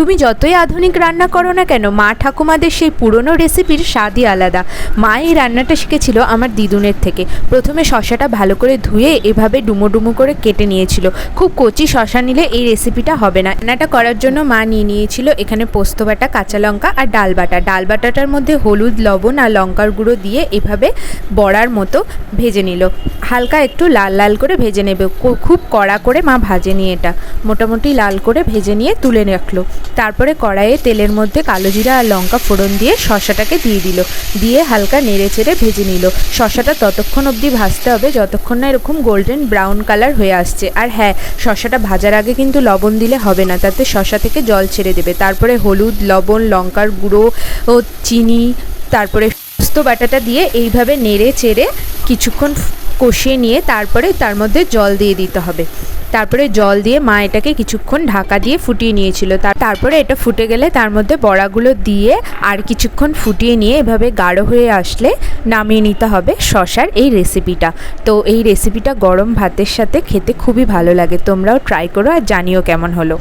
তুমি যতই আধুনিক রান্না করো না কেন, মা ঠাকুমাদের সেই পুরনো রেসিপির স্বাদই আলাদা। মা এই রান্নাটা শিখেছিল আমার দিদুনের থেকে। প্রথমে শশাটা ভালো করে ধুয়ে এভাবে ডুমো ডুমো করে কেটে নিয়েছিল। খুব কচি শশা নিলে এই রেসিপিটা হবে না। রান্নাটা করার জন্য মা নিয়ে নিয়েছিল এখানে পোস্ত বাটা, কাঁচা লঙ্কা আর ডাল বাটা। ডাল বাটাটার মধ্যে হলুদ, লবণ আর লঙ্কার গুঁড়ো দিয়ে এভাবে বড়ার মতো ভেজে নিল। হালকা একটু লাল লাল করে ভেজে নেবে, খুব কড়া করে মা ভাজেনি এটা, মোটামুটি লাল করে ভেজে নিয়ে তুলে রাখলো। তারপরে কড়াইয়ে তেলের মধ্যে কালো জিরা আর লঙ্কা ফোড়ন দিয়ে শশাটাকে দিয়ে দিল, দিয়ে হালকা নেড়ে চেড়ে ভেজে নিল। শশাটা ততক্ষণ অবধি ভাজতে হবে যতক্ষণ না এরকম গোল্ডেন ব্রাউন কালার হয়ে আসছে। আর হ্যাঁ, শশাটা ভাজার আগে কিন্তু লবণ দিলে হবে না, তাতে শশা থেকে জল ছেড়ে দেবে। তারপরে হলুদ, লবণ, লঙ্কার গুঁড়ো ও চিনি, তারপরে পোস্ত বাটাটা দিয়ে এইভাবে নেড়ে চেড়ে কিছুক্ষণ কষিয়ে নিয়ে তারপরে তার মধ্যে জল দিয়ে দিতে হবে। তারপরে জল দিয়ে মা এটাকে কিছুক্ষণ ঢাকা দিয়ে ফুটিয়ে নিয়েছিল। তারপরে এটা ফুটে গেলে তার মধ্যে বড়াগুলো দিয়ে আর কিছুক্ষণ ফুটিয়ে নিয়ে এভাবে গাঢ় হয়ে আসলে নামিয়ে নিতে হবে শশার এই রেসিপিটা। তো এই রেসিপিটা গরম ভাতের সাথে খেতে খুবই ভালো লাগে। তোমরাও ট্রাই করো আর জানিও কেমন হলো।